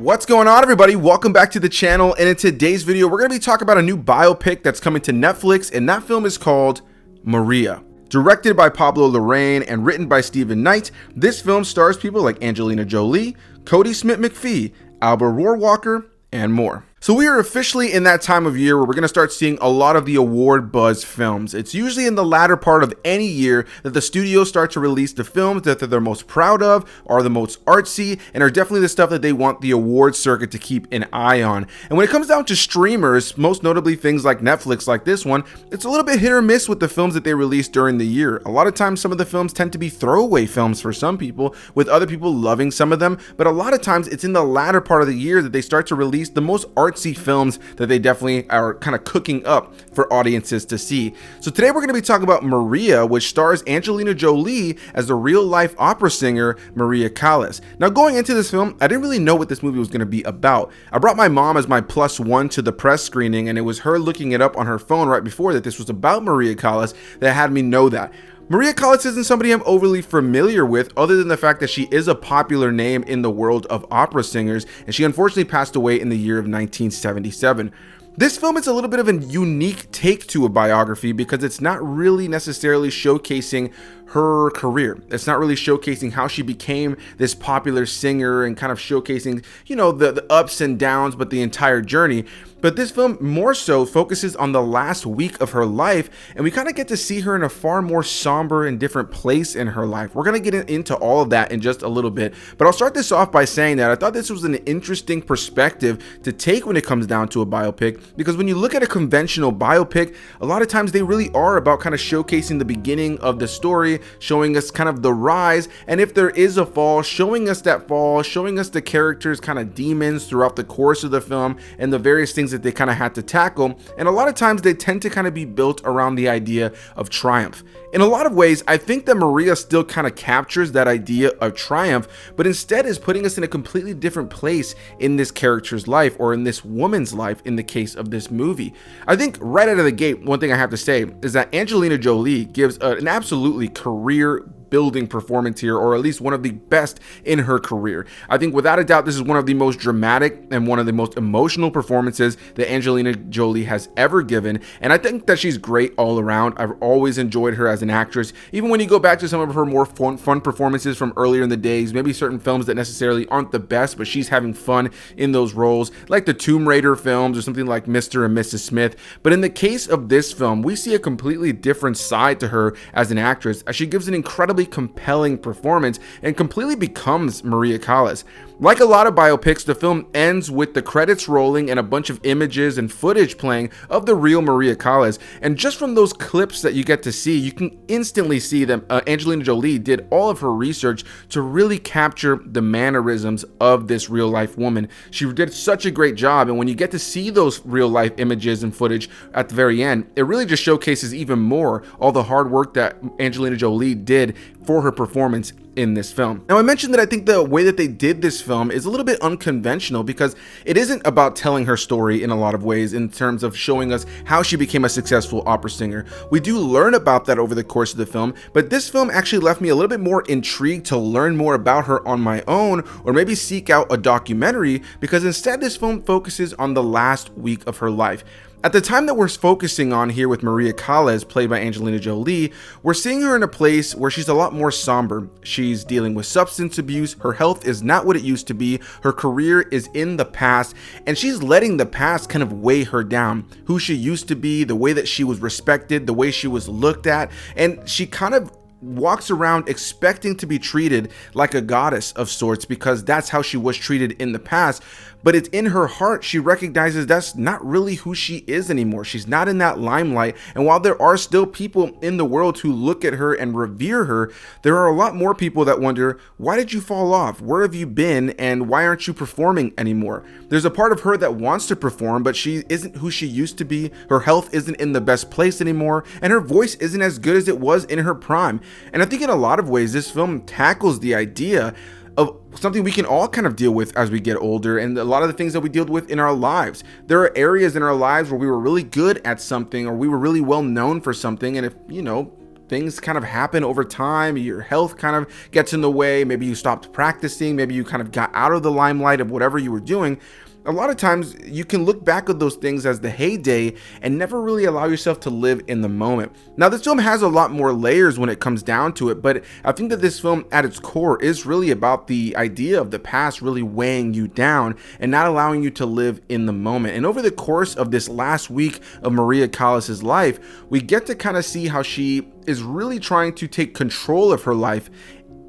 What's going on, everybody? Welcome back to the channel, and in today's video we're going to be talking about a new biopic that's coming to Netflix, and that film is called Maria. Directed by Pablo Larraín and written by Stephen Knight, this film stars people like Angelina Jolie, Kodi Smit-McPhee, Alba Rohrwacher, and more. So we are officially in that time of year where we're going to start seeing a lot of the award buzz films. It's usually in the latter part of any year that the studios start to release the films that they're most proud of, are the most artsy, and are definitely the stuff that they want the award circuit to keep an eye on. And when it comes down to streamers, most notably things like Netflix, like this one, it's a little bit hit or miss with the films that they release during the year. A lot of times some of the films tend to be throwaway films for some people, with other people loving some of them, but a lot of times it's in the latter part of the year that they start to release the most artsy films that they definitely are kind of cooking up for audiences to see. So today we're going to be talking about Maria, which stars Angelina Jolie as the real life opera singer Maria Callas. Now, going into this film, I didn't really know what this movie was going to be about. I brought my mom as my +1 to the press screening, and it was her looking it up on her phone right before that this was about Maria Callas that had me know that. Maria Callas isn't somebody I'm overly familiar with, other than the fact that she is a popular name in the world of opera singers, and she unfortunately passed away in the year of 1977. This film is a little bit of a unique take to a biography because it's not really necessarily showcasing her career. It's not really showcasing how she became this popular singer and kind of showcasing, you know, the ups and downs, but the entire journey. But this film more so focuses on the last week of her life, and we kind of get to see her in a far more somber and different place in her life. We're going to get into all of that in just a little bit, but I'll start this off by saying that I thought this was an interesting perspective to take when it comes down to a biopic, because when you look at a conventional biopic, a lot of times they really are about kind of showcasing the beginning of the story, showing us kind of the rise, and if there is a fall, showing us that fall, showing us the characters' kind of demons throughout the course of the film and the various things that they kind of had to tackle. And a lot of times they tend to kind of be built around the idea of triumph. In a lot of ways, I think that Maria still kind of captures that idea of triumph, but instead is putting us in a completely different place in this character's life, or in this woman's life in the case of this movie. I think right out of the gate, one thing I have to say is that Angelina Jolie gives an absolutely career building performance here, or at least one of the best in her career. I think without a doubt this is one of the most dramatic and one of the most emotional performances that Angelina Jolie has ever given, and I think that she's great all around. I've always enjoyed her as an actress, even when you go back to some of her more fun performances from earlier in the days, maybe certain films that necessarily aren't the best, but she's having fun in those roles, like the Tomb Raider films or something like Mr. and Mrs. Smith. But in the case of this film, we see a completely different side to her as an actress, as she gives an incredibly compelling performance and completely becomes Maria Callas. Like a lot of biopics, the film ends with the credits rolling and a bunch of images and footage playing of the real Maria Callas, and just from those clips that you get to see, you can instantly see that Angelina Jolie did all of her research to really capture the mannerisms of this real life woman. She did such a great job, and when you get to see those real life images and footage at the very end, it really just showcases even more all the hard work that Angelina Jolie did for her performance in this film. Now, I mentioned that I think the way that they did this film is a little bit unconventional, because it isn't about telling her story in a lot of ways in terms of showing us how she became a successful opera singer. We do learn about that over the course of the film, but this film actually left me a little bit more intrigued to learn more about her on my own, or maybe seek out a documentary, because instead this film focuses on the last week of her life. At the time that we're focusing on here with Maria Callas, played by Angelina Jolie, we're seeing her in a place where she's a lot more somber. She's dealing with substance abuse, her health is not what it used to be, her career is in the past, and she's letting the past kind of weigh her down. Who she used to be, the way that she was respected, the way she was looked at, and she kind of walks around expecting to be treated like a goddess of sorts, because that's how she was treated in the past. But it's in her heart, she recognizes that's not really who she is anymore. She's not in that limelight. And while there are still people in the world who look at her and revere her, there are a lot more people that wonder, why did you fall off? Where have you been? And why aren't you performing anymore? There's a part of her that wants to perform, but she isn't who she used to be. Her health isn't in the best place anymore, and her voice isn't as good as it was in her prime. And I think in a lot of ways, this film tackles the idea of something we can all kind of deal with as we get older, and a lot of the things that we deal with in our lives. There are areas in our lives where we were really good at something, or we were really well known for something, and if, you know, things kind of happen over time. Your health kind of gets in the way. Maybe you stopped practicing. Maybe you kind of got out of the limelight of whatever you were doing. A lot of times you can look back at those things as the heyday and never really allow yourself to live in the moment. Now, this film has a lot more layers when it comes down to it, but I think that this film at its core is really about the idea of the past really weighing you down and not allowing you to live in the moment. And over the course of this last week of Maria Callas's life, we get to kind of see how she is really trying to take control of her life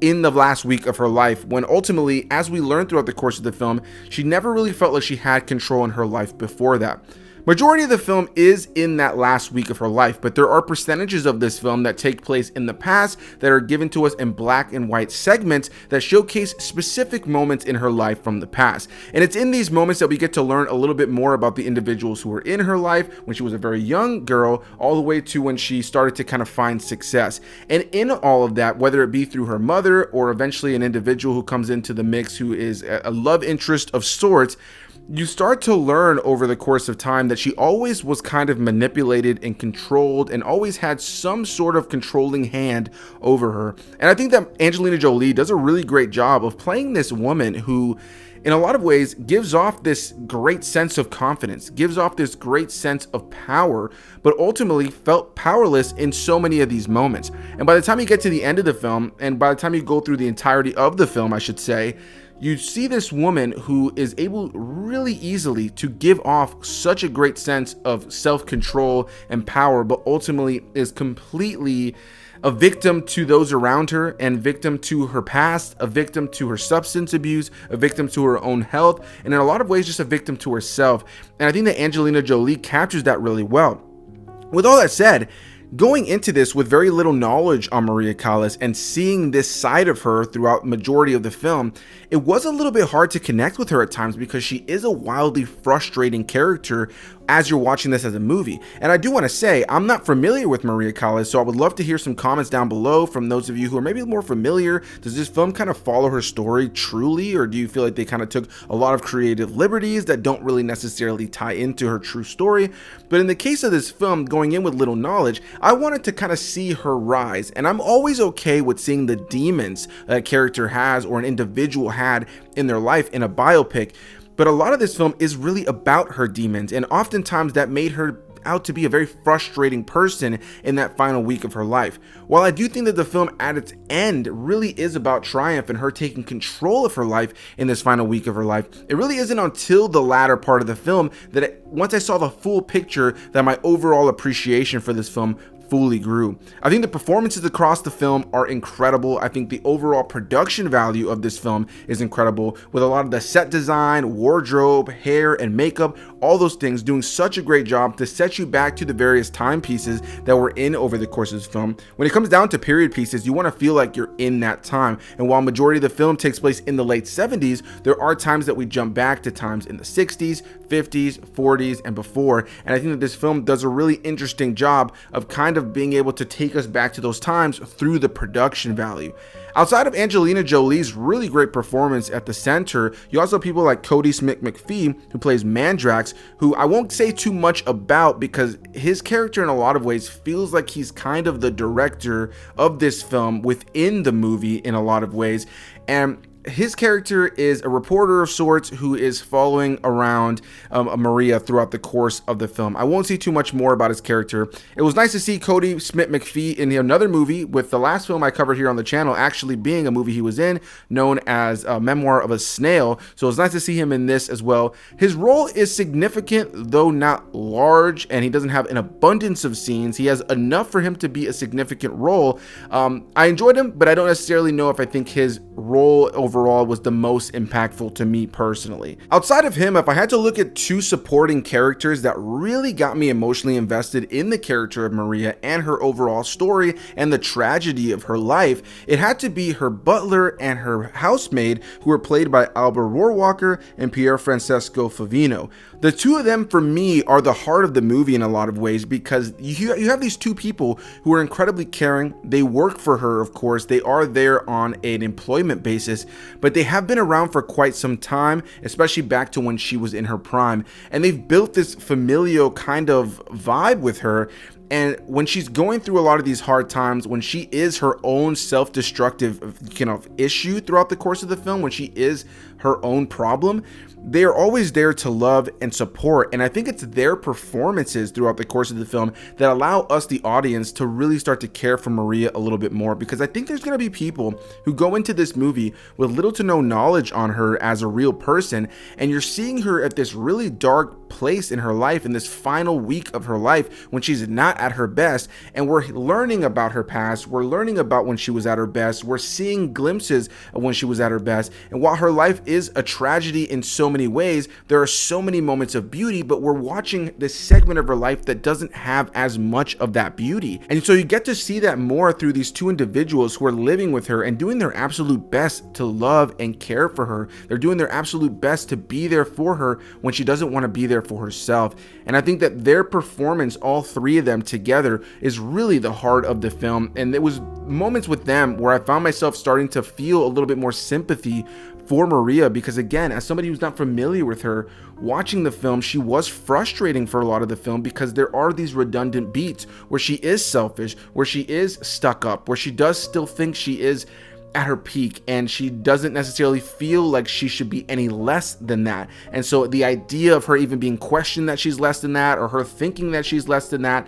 in the last week of her life, when ultimately, as we learn throughout the course of the film, she never really felt like she had control in her life before that. Majority of the film is in that last week of her life, but there are percentages of this film that take place in the past that are given to us in black and white segments that showcase specific moments in her life from the past. And it's in these moments that we get to learn a little bit more about the individuals who were in her life when she was a very young girl, all the way to when she started to kind of find success. And in all of that, whether it be through her mother or eventually an individual who comes into the mix who is a love interest of sorts, you start to learn over the course of time that she always was kind of manipulated and controlled and always had some sort of controlling hand over her. And I think that Angelina Jolie does a really great job of playing this woman who, in a lot of ways, gives off this great sense of confidence, gives off this great sense of power, but ultimately felt powerless in so many of these moments. And by the time you get to the end of the film, and by the time you go through the entirety of the film, I should say, you see this woman who is able really easily to give off such a great sense of self-control and power, but ultimately is completely a victim to those around her and victim to her past, a victim to her substance abuse, a victim to her own health, and in a lot of ways just a victim to herself. And I think that Angelina Jolie captures that really well. With all that said, going into this with very little knowledge on Maria Callas and seeing this side of her throughout majority of the film, it was a little bit hard to connect with her at times because she is a wildly frustrating character as you're watching this as a movie. And I do want to say, I'm not familiar with Maria Callas, so I would love to hear some comments down below from those of you who are maybe more familiar. Does this film kind of follow her story truly, or do you feel like they kind of took a lot of creative liberties that don't really necessarily tie into her true story? But in the case of this film, going in with little knowledge, I wanted to kind of see her rise, and I'm always okay with seeing the demons a character has or an individual had in their life in a biopic. But a lot of this film is really about her demons, and oftentimes that made her out to be a very frustrating person in that final week of her life. While I do think that the film at its end really is about triumph and her taking control of her life in this final week of her life, it really isn't until the latter part of the film that once I saw the full picture, that my overall appreciation for this film fully grew. I think the performances across the film are incredible. I think the overall production value of this film is incredible, with a lot of the set design, wardrobe, hair, and makeup, all those things doing such a great job to set you back to the various timepieces that we're in over the course of this film. When it comes down to period pieces, you want to feel like you're in that time. And while majority of the film takes place in the late 70s, there are times that we jump back to times in the 60s, 50s, 40s, and before. And I think that this film does a really interesting job of kind of being able to take us back to those times through the production value. Outside of Angelina Jolie's really great performance at the center, you also have people like Kodi Smit-McPhee, who plays Mandrax, who I won't say too much about because his character in a lot of ways feels like he's kind of the director of this film within the movie in a lot of ways. And his character is a reporter of sorts who is following around Maria throughout the course of the film. I won't say too much more about his character. It was nice to see Kodi Smit-McPhee in another movie, with the last film I covered here on the channel actually being a movie he was in, known as A Memoir of a Snail. So it's nice to see him in this as well. His role is significant, though not large, and he doesn't have an abundance of scenes. He has enough for him to be a significant role. I enjoyed him, but I don't necessarily know if I think his role overall was the most impactful to me personally. Outside of him, if I had to look at two supporting characters that really got me emotionally invested in the character of Maria and her overall story and the tragedy of her life, it had to be her butler and her housemaid, who were played by Alba Rohrwacher and Pier Francesco Favino. The two of them, for me, are the heart of the movie in a lot of ways, because you have these two people who are incredibly caring. They work for her, of course. They are there on an employment basis, but they have been around for quite some time, especially back to when she was in her prime. And they've built this familial kind of vibe with her. And when she's going through a lot of these hard times, when she is her own self-destructive issue throughout the course of the film, when she is her own problem, they are always there to love and support. And I think it's their performances throughout the course of the film that allow us, the audience, to really start to care for Maria a little bit more, because I think there's going to be people who go into this movie with little to no knowledge on her as a real person, and you're seeing her at this really dark place in her life, in this final week of her life when she's not at her best, and we're learning about her past, we're learning about when she was at her best, we're seeing glimpses of when she was at her best. And while her life is a tragedy in so many ways, there are so many moments of beauty, but we're watching this segment of her life that doesn't have as much of that beauty. And so you get to see that more through these two individuals who are living with her and doing their absolute best to love and care for her. They're doing their absolute best to be there for her when she doesn't want to be there for herself. And I think that their performance, all three of them together, is really the heart of the film. And there was moments with them where I found myself starting to feel a little bit more sympathy for Maria, because again, as somebody who's not familiar with her, watching the film, she was frustrating for a lot of the film because there are these redundant beats where she is selfish, where she is stuck up, where she does still think she is at her peak, and she doesn't necessarily feel like she should be any less than that. And so the idea of her even being questioned that she's less than that, or her thinking that she's less than that,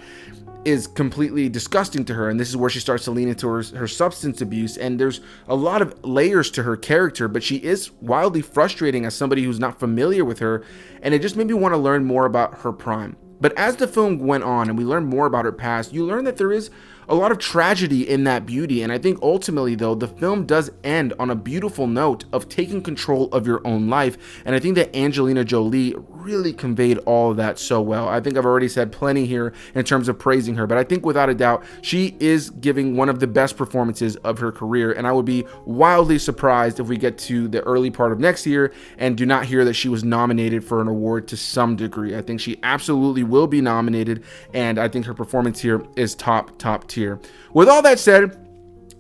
is completely disgusting to her. And this is where she starts to lean into her substance abuse. And there's a lot of layers to her character, but she is wildly frustrating as somebody who's not familiar with her. And it just made me want to learn more about her prime. But as the film went on and we learned more about her past, you learn that there is a lot of tragedy in that beauty. And I think ultimately, though, the film does end on a beautiful note of taking control of your own life. And I think that Angelina Jolie really conveyed all of that so well. I think I've already said plenty here in terms of praising her, but I think without a doubt, she is giving one of the best performances of her career. And I would be wildly surprised if we get to the early part of next year and do not hear that she was nominated for an award to some degree. I think she absolutely will be nominated, and I think her performance here is top tier. With all that said,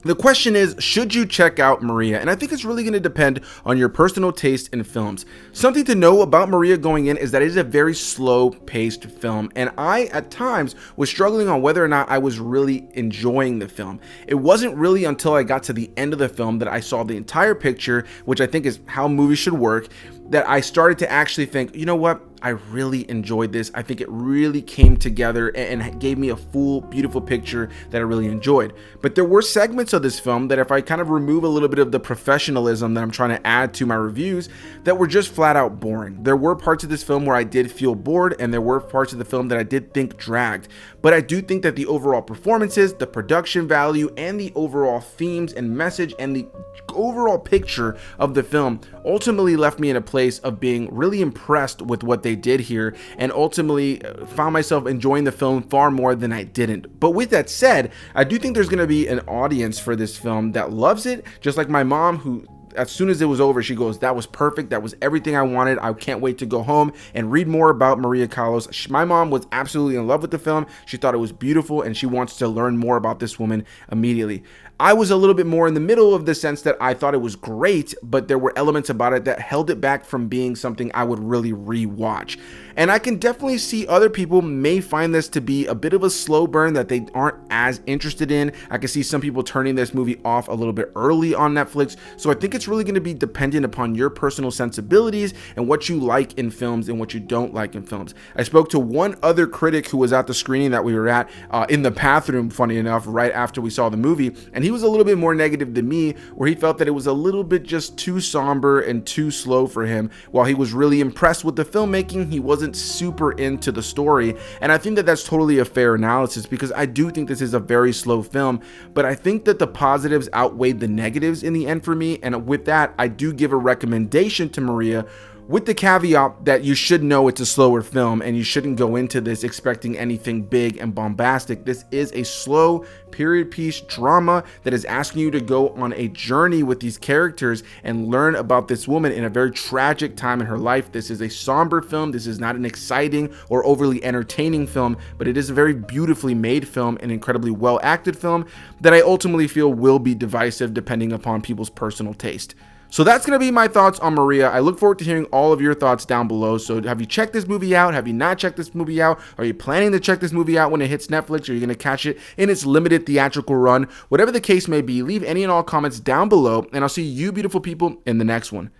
the question is, should you check out Maria? And I think it's really going to depend on your personal taste in films. Something to know about Maria going in is that it is a very slow-paced film, and I, at times, was struggling on whether or not I was really enjoying the film. It wasn't really until I got to the end of the film that I saw the entire picture, which I think is how movies should work, that I started to actually think, you know what? I really enjoyed this. I think it really came together and gave me a full, beautiful picture that I really enjoyed. But there were segments of this film that, if I kind of remove a little bit of the professionalism that I'm trying to add to my reviews, that were just flat out boring. There were parts of this film where I did feel bored, and there were parts of the film that I did think dragged. But I do think that the overall performances, the production value, and the overall themes and message and the overall picture of the film ultimately left me in a place of being really impressed with what they did here, and ultimately found myself enjoying the film far more than I didn't. But with that said, I do think there's going to be an audience for this film that loves it, just like my mom, who as soon as it was over, she goes, "That was perfect. That was everything I wanted. I can't wait to go home and read more about Maria Callas." My mom was absolutely in love with the film. She thought it was beautiful, and she wants to learn more about this woman immediately. I was a little bit more in the middle of the sense that I thought it was great, but there were elements about it that held it back from being something I would really rewatch. And I can definitely see other people may find this to be a bit of a slow burn that they aren't as interested in. I can see some people turning this movie off a little bit early on Netflix. So I think it's really going to be dependent upon your personal sensibilities and what you like in films and what you don't like in films. I spoke to one other critic who was at the screening that we were at in the bathroom, funny enough, right after we saw the movie. And he was a little bit more negative than me, where he felt that it was a little bit just too somber and too slow for him. While he was really impressed with the filmmaking, he wasn't super into the story. And I think that that's totally a fair analysis, because I do think this is a very slow film, but I think that the positives outweighed the negatives in the end for me. And with that, I do give a recommendation to Maria, with the caveat that you should know it's a slower film and you shouldn't go into this expecting anything big and bombastic. This is a slow period piece drama that is asking you to go on a journey with these characters and learn about this woman in a very tragic time in her life. This is a somber film. This is not an exciting or overly entertaining film, but it is a very beautifully made film, an incredibly well acted film that I ultimately feel will be divisive depending upon people's personal taste. So that's going to be my thoughts on Maria. I look forward to hearing all of your thoughts down below. So have you checked this movie out? Have you not checked this movie out? Are you planning to check this movie out when it hits Netflix? Or are you going to catch it in its limited theatrical run? Whatever the case may be, leave any and all comments down below, and I'll see you beautiful people in the next one.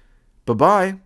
Bye-bye.